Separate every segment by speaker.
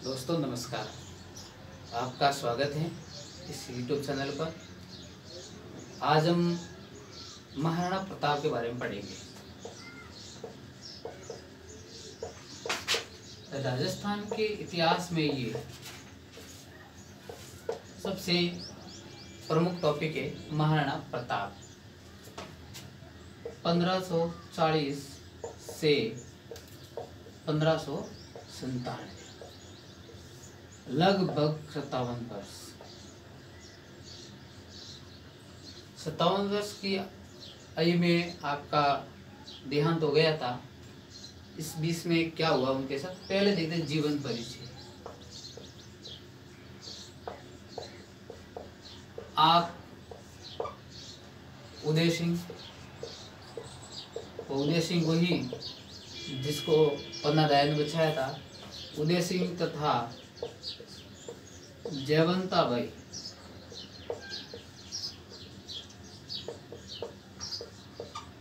Speaker 1: दोस्तों नमस्कार, आपका स्वागत है इस YouTube चैनल पर। आज हम महाराणा प्रताप के बारे में पढ़ेंगे। राजस्थान के इतिहास में ये सबसे प्रमुख टॉपिक है महाराणा प्रताप। 1540 से 1597, लगभग 57 वर्ष। 57 वर्ष की आयु में आपका देहांत हो गया था। इस बीच में क्या हुआ उनके साथ, पहले देखते हैं जीवन परिचय। आप उदय सिंह वही जिसको पन्ना दाया ने बचाया था। उदय सिंह तथा जयवंताबाई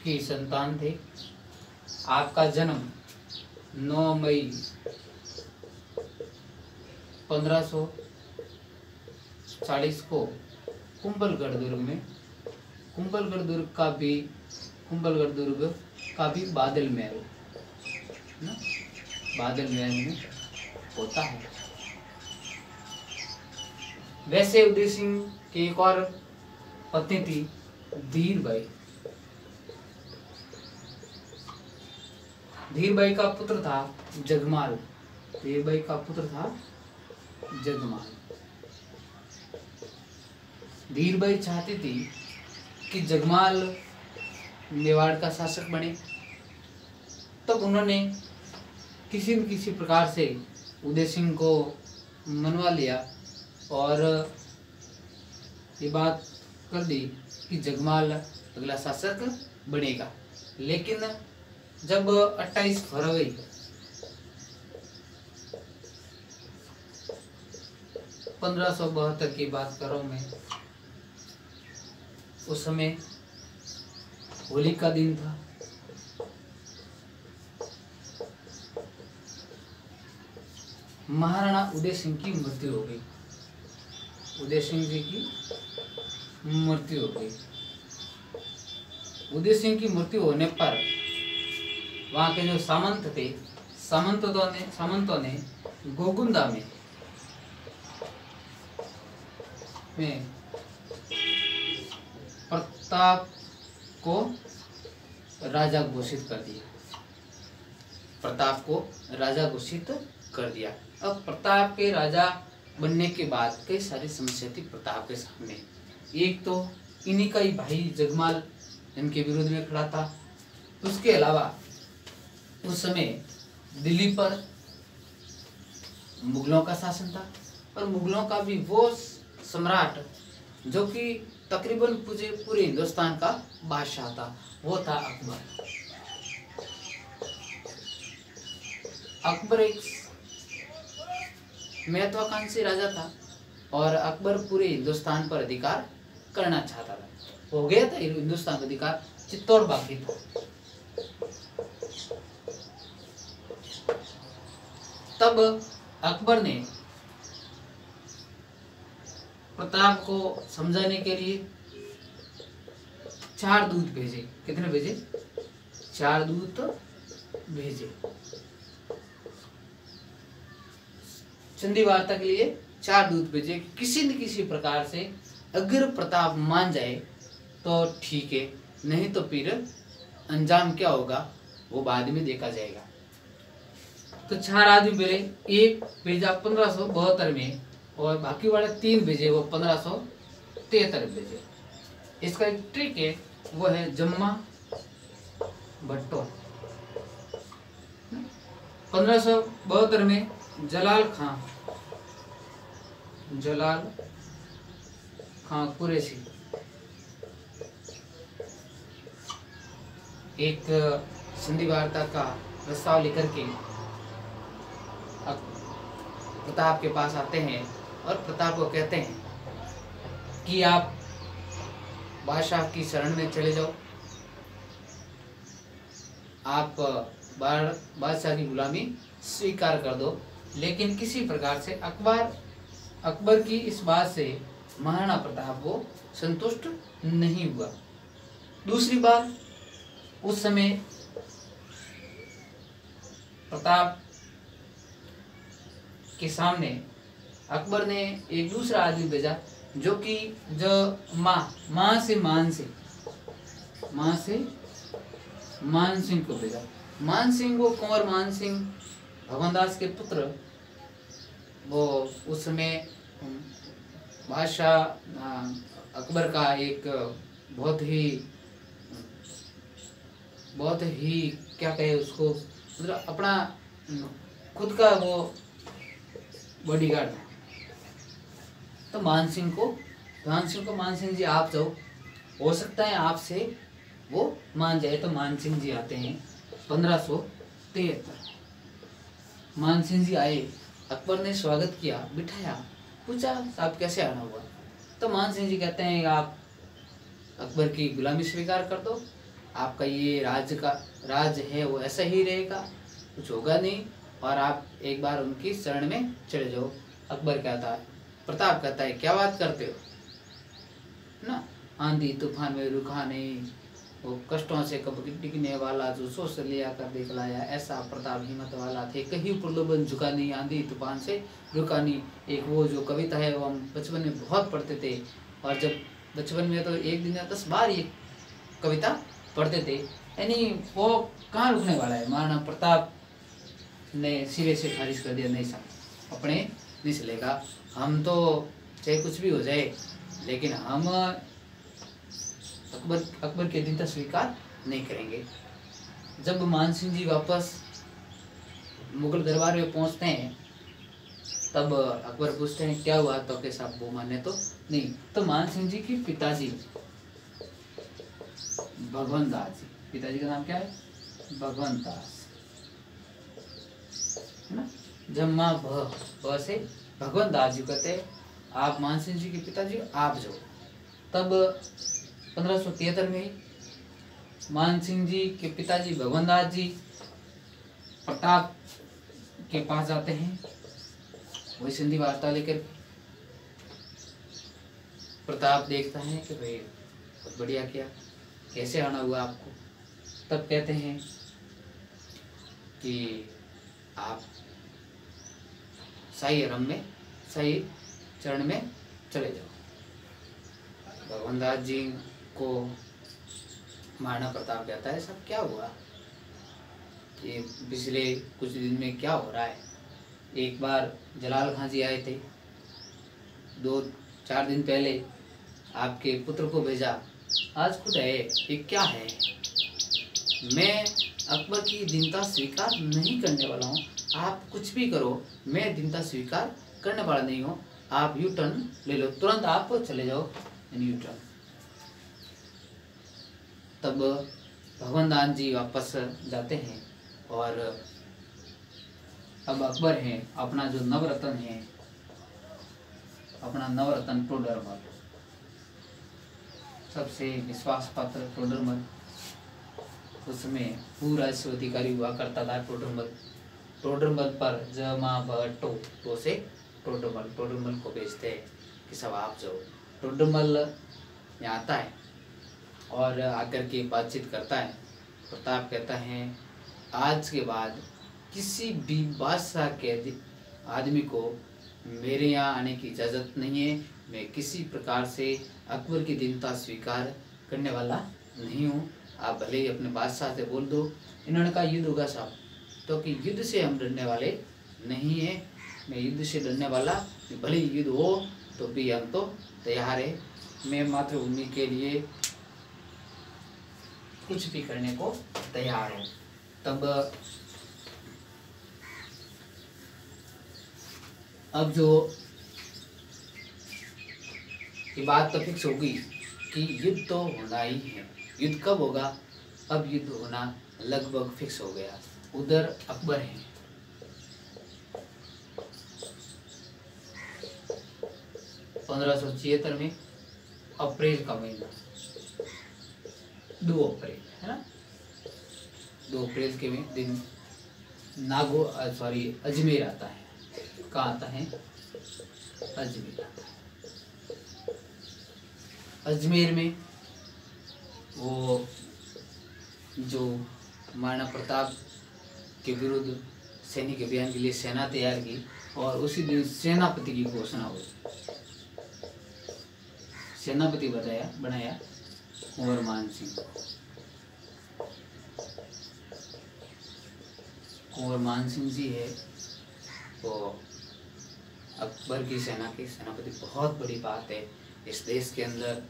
Speaker 1: की संतान थे। आपका जन्म 9 मई 1540 को कुंभलगढ़ दुर्ग का भी बादल महल में होता है। वैसे उदय सिंह की एक और पत्नी थी, धीरबाई का पुत्र था जगमाल। धीरबाई चाहती थी कि जगमाल मेवाड़ का शासक बने। तब उन्होंने किसी न किसी प्रकार से उदय सिंह को मनवा लिया और ये बात कर दी कि जगमाल अगला शासक बनेगा। लेकिन जब 28 फरवरी 1572 की बात कर रहा हूँ मैं, उस समय होली का दिन था। महाराणा उदय सिंह की मृत्यु हो गई। उदय सिंह जी की मृत्यु हो गई। उदय सिंह की मृत्यु होने पर वहां के जो सामंत थे, सामंतों ने गोगुंदा में प्रताप को राजा घोषित कर दिया। अब प्रताप के राजा बनने के बाद कई सारी समस्या थी प्रताप के सामने। एक तो इन्हीं का ही भाई जगमाल इनके विरोध में खड़ा था। उसके अलावा उस समय दिल्ली पर मुगलों का शासन था, और मुगलों का भी वो सम्राट जो कि तकरीबन पूरे हिंदुस्तान का बादशाह था, वो था अकबर। अकबर एक महत्वाकांक्षी राजा था और अकबर पूरे हिंदुस्तान पर अधिकार करना चाहता था। हो गया था हिंदुस्तान का अधिकार, चित्तौड़ बाकी था। तब अकबर ने प्रताप को समझाने के लिए 4 दूत भेजे। कितने भेजे? 4 दूत भेजे। संधि वार्ता के लिए 4 दूत भेजे। किसी न किसी प्रकार से अगर प्रताप मान जाए तो ठीक है, नहीं तो फिर अंजाम क्या होगा वो बाद में देखा जाएगा। तो 4 आदमी भेजे। एक भेजा 1572 में और बाकी वाले 3 भेजे वो 1573 भेजे। इसका एक ट्रिक है, वो है जम्मा भट्टो। 1572 में जलाल खां कुरैशी एक संधि वार्ता का प्रस्ताव लेकर के प्रताप के पास आते हैं और प्रताप को कहते हैं कि आप बादशाह की शरण में चले जाओ, आप बादशाह की गुलामी स्वीकार कर दो लेकिन किसी प्रकार से अकबर की इस बात से महाराणा प्रताप को संतुष्ट नहीं हुआ। दूसरी बात, उस समय प्रताप के सामने अकबर ने एक दूसरा आदमी भेजा जो कि मां से मान सिंह को भेजा। मान सिंह वो कुंवर मान सिंह भगवान दास के पुत्र, वो उस समय बादशाह अकबर का एक बहुत ही क्या कहे उसको, मतलब अपना खुद का वो बॉडीगार्ड था। तो मान सिंह को मान सिंह जी आप जाओ, हो सकता है आपसे वो मान जाए। तो मान सिंह जी आते हैं 1573। मान सिंह जी आए, अकबर ने स्वागत किया, बिठाया, पूछा साहब कैसे आना हुआ। तो मान सिंह जी कहते हैं आप अकबर की गुलामी स्वीकार कर दो, आपका ये राज है वो ऐसा ही रहेगा, कुछ होगा नहीं, और आप एक बार उनकी शरण में चले जाओ। अकबर कहता है, प्रताप कहता है क्या बात करते हो ना, आंधी तूफान में रुका नहीं, वो कष्टों से कब टिकने वाला जो सोच लिया कर दिखलाया, ऐसा प्रताप हिम्मत वाला थे, कहीं प्रलोभन झुका नहीं, आंधी तूफान से रुका नहीं। एक वो जो कविता है वो हम बचपन में बहुत पढ़ते थे, और जब बचपन में तो एक दिन 10 बार ये कविता पढ़ते थे। यानी वो कहाँ रुकने वाला है। महाराणा प्रताप ने सिरे से खारिज कर दिया, नहीं साहब अपने नहीं चलेगा, हम तो चाहे कुछ भी हो जाए लेकिन हम अकबर के दीनता स्वीकार नहीं करेंगे। जब मान सिंह जी वापस मुगल दरबार में पहुंचते हैं, तब अकबर पूछते हैं क्या हुआ, तो के साहब वो माने तो नहीं। तो मान सिंह जी के पिताजी भगवंत दास जी, पिताजी का नाम क्या है, भगवंत दास है ना। जब माँ भ से भगवंत दास जी कहते हैं आप मान सिंह जी के पिताजी आप जाओ। तब 1573 में मान सिंह जी के पिताजी भगवंत दास जी प्रताप के पास जाते हैं, वही सिंधी वार्ता लेकर। प्रताप देखता है कि भाई बहुत बढ़िया किया, कैसे आना हुआ आपको। तब कहते हैं कि आप शाही चरण में चले जाओ। भगवान दास जी को महाराणा प्रताप कहता है सब क्या हुआ, ये पिछले कुछ दिन में क्या हो रहा है। एक बार जलाल खां जी आए थे, 2-4 दिन पहले आपके पुत्र को भेजा, आज खुद है, ये क्या है। मैं अकबर की दीनता स्वीकार नहीं करने वाला हूँ, आप कुछ भी करो मैं दीनता स्वीकार करने वाला नहीं हूँ, आप यू टर्न ले लो, तुरंत आप चले जाओ यू टर्न। तब भगवान दास जी वापस जाते हैं, और अब अकबर है अपना जो नवरत्न है, अपना नवरत्न टोडरमल, सबसे विश्वास पात्र टोडरमल, उसमें पूरा अधिकारी हुआ करता था टोडरमल पर जमा बटो तो से टोडरमल को भेजते हैं कि सब आप जाओ। टोडरमल यहाँ आता है और आकर के बातचीत करता है। प्रताप कहता है आज के बाद किसी भी बादशाह के आदमी को मेरे यहाँ आने की इजाज़त नहीं है, मैं किसी प्रकार से अकबर की दीनता स्वीकार करने वाला नहीं हूँ, आप भले ही अपने बादशाह से बोल दो। इन्होंने कहा युद्ध होगा साहब, तो कि युद्ध से हम डरने वाले नहीं हैं, मैं युद्ध से डरने वाला, भले ही युद्ध हो तो भी हम तो तैयार है, मैं मातृभूमि के लिए कुछ भी करने को तैयार हूँ। तब अब जो ये बात तो फिक्स होगी कि युद्ध तो होना ही है। युद्ध कब होगा, अब युद्ध होना लगभग फिक्स हो गया। उधर अकबर है, (1576) में अप्रैल का महीना, 2 अप्रैल है ना, 2 अप्रैल के दिन अजमेर आता है। कहाँ आता है? अजमेर आता है। अजमेर में वो जो महाराणा प्रताप के विरुद्ध सैनिक अभियान के लिए सेना तैयार की और उसी दिन सेनापति की घोषणा हुई। सेनापति बनाया कुंवर मान सिंह। कुंवर मान सिंह जी है वो अकबर की सेना के सेनापति। बहुत बड़ी बात है। इस देश के अंदर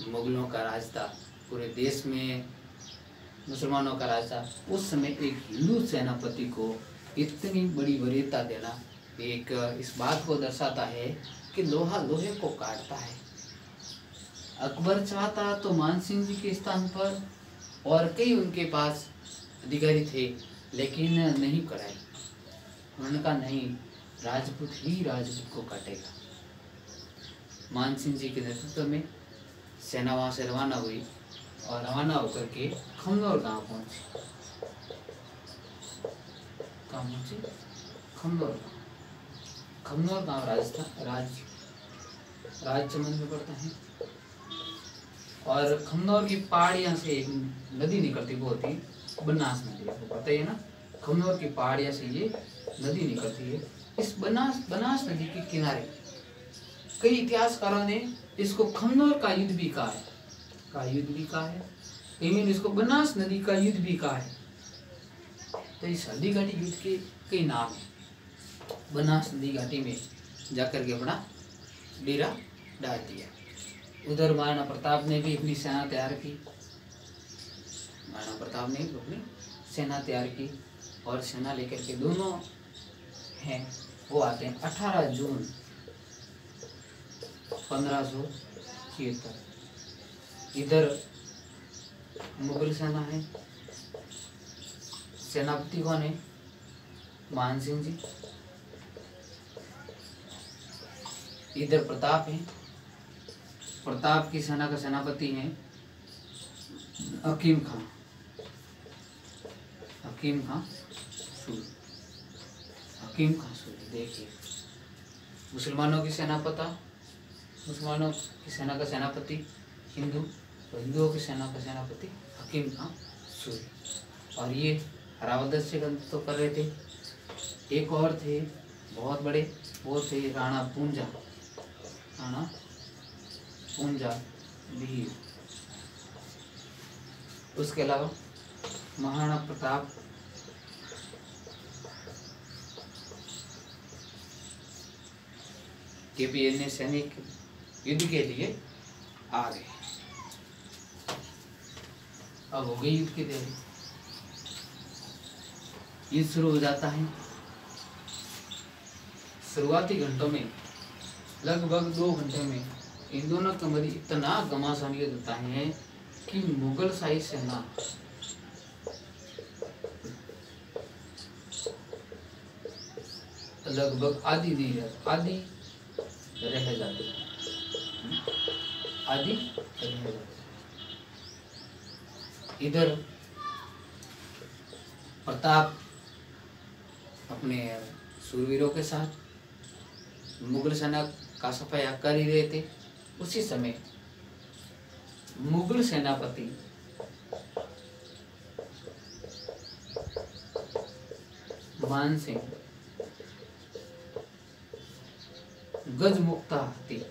Speaker 1: मुगलों का राज था, पूरे देश में मुसलमानों का राज था। उस समय एक हिंदू सेनापति को इतनी बड़ी वरीयता देना एक इस बात को दर्शाता है कि लोहा लोहे को काटता है। अकबर चाहता तो मान सिंह जी के स्थान पर और कई उनके पास अधिकारी थे, लेकिन नहीं कराए। उन्होंने कहा नहीं, राजपूत ही राजपूत को काटेगा। मान सिंह जी के नेतृत्व में सेना वहाँ से रवाना हुई और रवाना होकर के खमनौर गांव पहुंची। कहाँ पहुंची? खमनौर गांव। खमनौर गांव राजसमंद में पड़ता है। और खमनौर की पहाड़ियाँ से एक नदी निकलती, वो होती बनास नदी। आपको पता ही है ना, खमनौर की पहाड़ियाँ से ये नदी निकलती है। इस बनास नदी के किनारे कई इतिहासकारों ने इसको खमनौर का युद्ध भी कहा है। इसको बनास नदी का युद्ध भी कहा है। तो इस हल्दी घाटी युद्ध के कई नाम है। बनास नदी घाटी में जाकर के अपना डेरा डाल दिया। उधर महाराणा प्रताप ने भी अपनी सेना तैयार की। और सेना लेकर के दोनों हैं वो आते हैं 18 जून 1576। इधर मुगल सेना है। सेनापति कौन है? मान सिंह जी। इधर प्रताप है। प्रताप की सेना का सेनापति है हकीम खां सूरी। देखिए, मुसलमानों की सेना का सेनापति हिंदू, तो हिंदुओं की सेना का सेनापति हकीम खां सूरी। और ये हरावदत से तो कर रहे थे। एक और थे बहुत बड़े, वो थे राणा पूंजा वीर। उसके अलावा महाराणा प्रताप के भी अन्य सैनिक युद्ध के लिए आ गए। अब हो गई युद्ध की तैयारी। युद्ध शुरू हो जाता है। शुरुआती घंटों में लगभग 2 घंटे में इन दोनों के मध्य इतना घमासान युद्ध होता है कि मुगल शाही सेना लगभग आधी रह जाती है। इधर प्रताप अपने सूरवीरों के साथ मुगल सेना का सफाया कर ही रहे थे। उसी समय मुगल सेनापति मान सिंह गजमुक्ता हाथी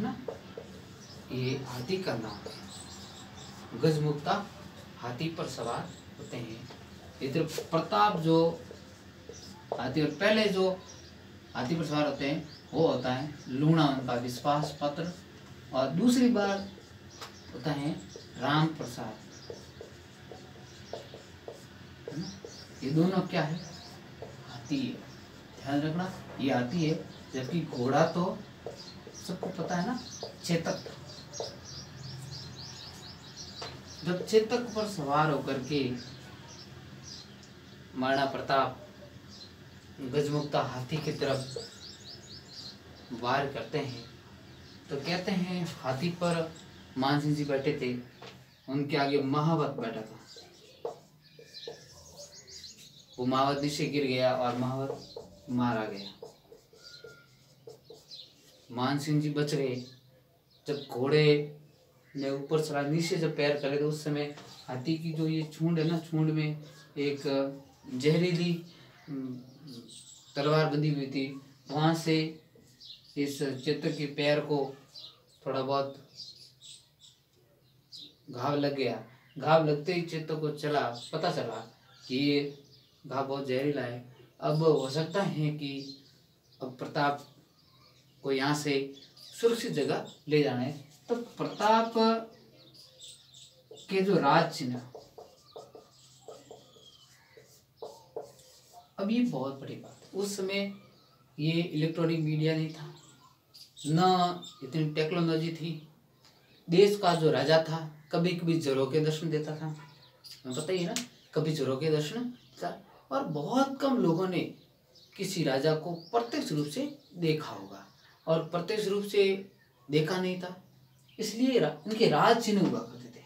Speaker 1: ना, ये हाथी का नाम है। गजमुक्ता हाथी पर सवार होते हैं। इधर प्रताप जो हाथी, और पहले जो हाथी पर सवार होते हैं वो होता है लूणा, उनका विश्वास पत्र। और दूसरी बार होता है राम प्रसाद। ये दोनों क्या है? हाथी है। ध्यान रखना, ये हाथी है। जबकि घोड़ा तो सबको पता है ना, चेतक। जब चेतक पर सवार होकर के महाराणा प्रताप गजमुक्ता हाथी की तरफ वार करते हैं तो कहते हैं हाथी पर मान सिंह जी बैठे थे, उनके आगे महावत बैठा था। वो महावत नीचे गिर गया और महावत मारा गया। मानसिंह जी बच गए। जब घोड़े ने ऊपर चढ़ा, नीचे जब पैर करे तो उस समय हाथी की जो ये छूंड है ना, छूंड में एक जहरीली तलवार बंधी हुई थी। वहां से इस चित्त के पैर को थोड़ा बहुत घाव लग गया। घाव लगते ही चित्त को पता चला कि ये घाव बहुत जहरीला है। अब हो सकता है कि अब प्रताप को यहाँ से सुरक्षित जगह ले जाना है। तो प्रताप के जो राज चिन्ह, अब ये बहुत बड़ी बात है। उस समय ये इलेक्ट्रॉनिक मीडिया नहीं था, न इतनी टेक्नोलॉजी थी। देश का जो राजा था कभी कभी जरों के दर्शन देता था, पता ही है ना, कभी जरों के दर्शन था। और बहुत कम लोगों ने किसी राजा को प्रत्यक्ष रूप से देखा होगा, और प्रत्यक्ष रूप से देखा नहीं था, इसलिए इनके राज चिन्ह हुआ करते थे।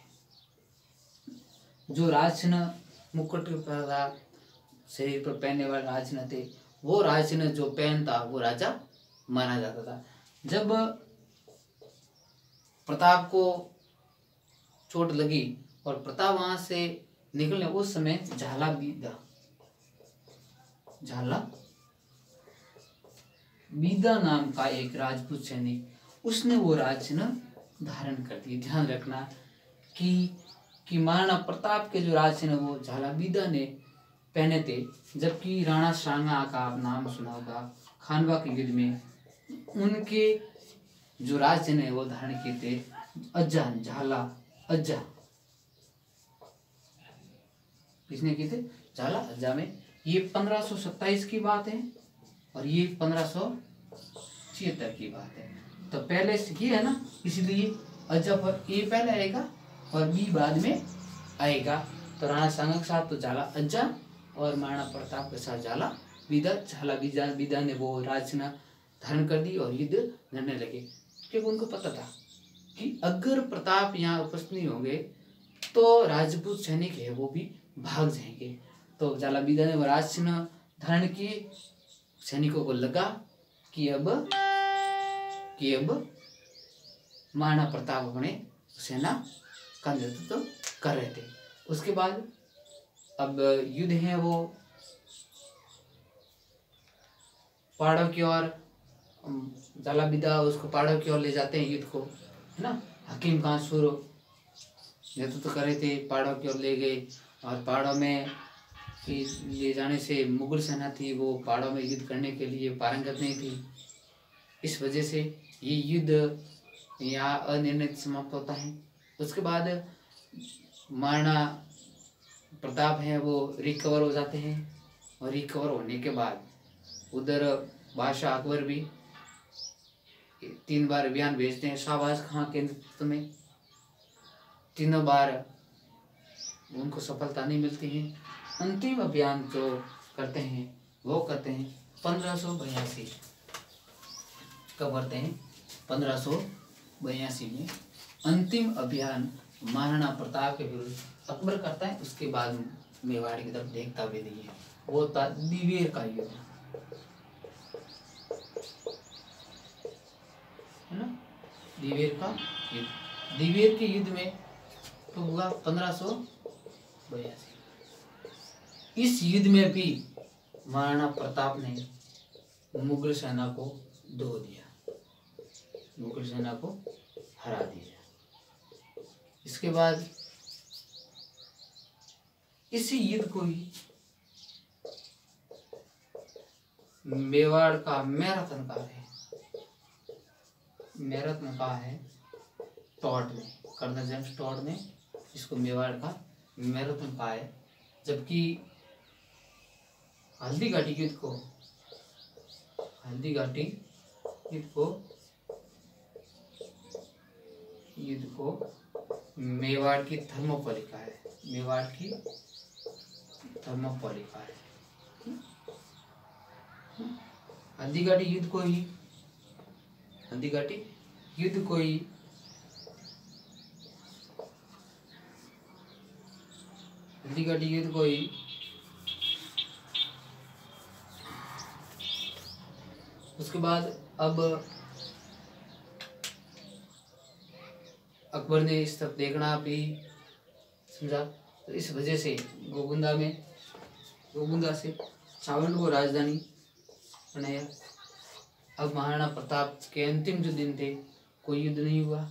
Speaker 1: जो राज चिन्ह मुकुट पर शरीर पर पहनने वाले राज चिन्ह थे, वो राज चिन्ह जो पहनता वो राजा माना जाता था। जब प्रताप को चोट लगी और प्रताप वहां से निकलने, उस समय झाला बीदा नाम का एक राजपूत सैनिक, उसने वो राज चिन्ह धारण कर दिए। ध्यान रखना कि महाराणा प्रताप के जो राज चिन्ह वो झाला बीदा ने पहने थे, जबकि राणा सांगा का आप नाम सुना होगा, खानवा के युद्ध में उनके जो राज चिन्ह है वो धारण किए थे अज्जा, झाला अज्जा। किसने किए थे? झाला अज्जा में। ये 1527 की बात है और ये 1576 की बात है। तो पहले से ये है ना, इसलिए अज्जा पर ए पहले आएगा और बी बाद में आएगा। तो राणा सांगा के साथ तो झाला अज्जा और महाराणा प्रताप के साथ झाला बीदा। झाला बीदा ने वो राज चिन्ह धारण कर दी और युद्ध लड़ने लगे, क्योंकि उनको पता था कि अगर प्रताप यहाँ उपस्थित नहीं होंगे तो राजपूत सैनिक है वो भी भाग जाएंगे। तो झाला बीदा ने वो राज चिन्ह धारण किए। सैनिकों को लगा कि अब महाराणा प्रताप अपने सेना का नेतृत्व कर रहे थे। उसके बाद अब युद्ध है वो पहाड़ों की ओर, झाला बीदा उसको पहाड़ों की ओर ले जाते हैं युद्ध को, है ना। हकीम कांसूर नेतृत्व कर रहे थे, पहाड़ों की ओर ले गए और पहाड़ों में ले जाने से मुगल सेना थी वो पहाड़ों में युद्ध करने के लिए पारंगत नहीं थी। इस वजह से ये युद्ध यहाँ अनिर्णित समाप्त होता है। उसके बाद महाराणा प्रताप हैं वो रिकवर हो जाते हैं और रिकवर होने के बाद उधर बादशाह अकबर भी 3 बार अभियान भेजते हैं शाहबाज खां के नेतृत्व में। तीनों बार उनको सफलता नहीं मिलती है। अंतिम अभियान जो करते हैं वो करते हैं 1582। कब करते हैं? 1582 में अंतिम अभियान महाराणा प्रताप के विरुद्ध अकबर करता है। उसके बाद मेवाड़ की तरफ देखता भी नहीं है। वो था दिवेर का युद्ध, है ना, दिवेर का युद्ध। दिवेर के युद्ध में तो हुआ 1582। इस युद्ध में भी महाराणा प्रताप ने मुगल सेना को धो दिया, मुगल सेना को हरा दिया। इसके बाद इसी युद्ध को ही मेवाड़ का मैराथन कहा है, मैराथन कहा है टॉट ने, कर्नल जेम्स टॉट ने इसको मेवाड़ का मैराथन कहा है। जबकि हल्दी घाटी युद्ध को मेवाड़ की थर्मोपोली का है, मेवाड़ की थर्मोपोली का है। हल्दी घाटी युद्ध को ही उसके बाद अब अकबर ने इस तरफ देखना भी समझा, तो इस वजह से गोगुंदा से छावंड को राजधानी बनाया। अब महाराणा प्रताप के अंतिम जो दिन थे, कोई युद्ध नहीं हुआ।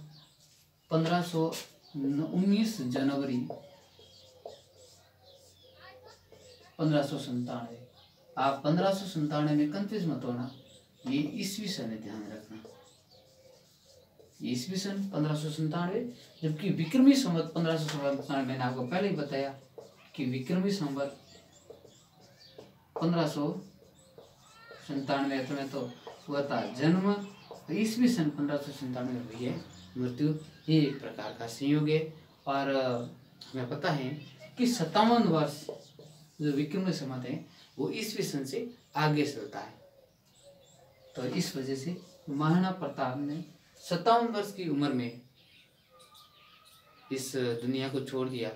Speaker 1: 19 जनवरी 1597, आप 1597 में कंफ्यूज मत होना, ये ईस्वी सन है, ध्यान रखना, ये ईस्वी सन 1597, जबकि विक्रमी संवत 1597, मैंने आपको पहले ही बताया कि विक्रमी संवत 1597 में तो हुआ था जन्म, ईस्वी सन 1597 हुई है मृत्यु। ये एक प्रकार का संयोग है। और हमें पता है कि 57 वर्ष जो विक्रमी संवत है वो ईस्वी सन से आगे चलता है। तो इस वजह से महाराणा प्रताप ने 57 वर्ष की उम्र में इस दुनिया को छोड़ दिया।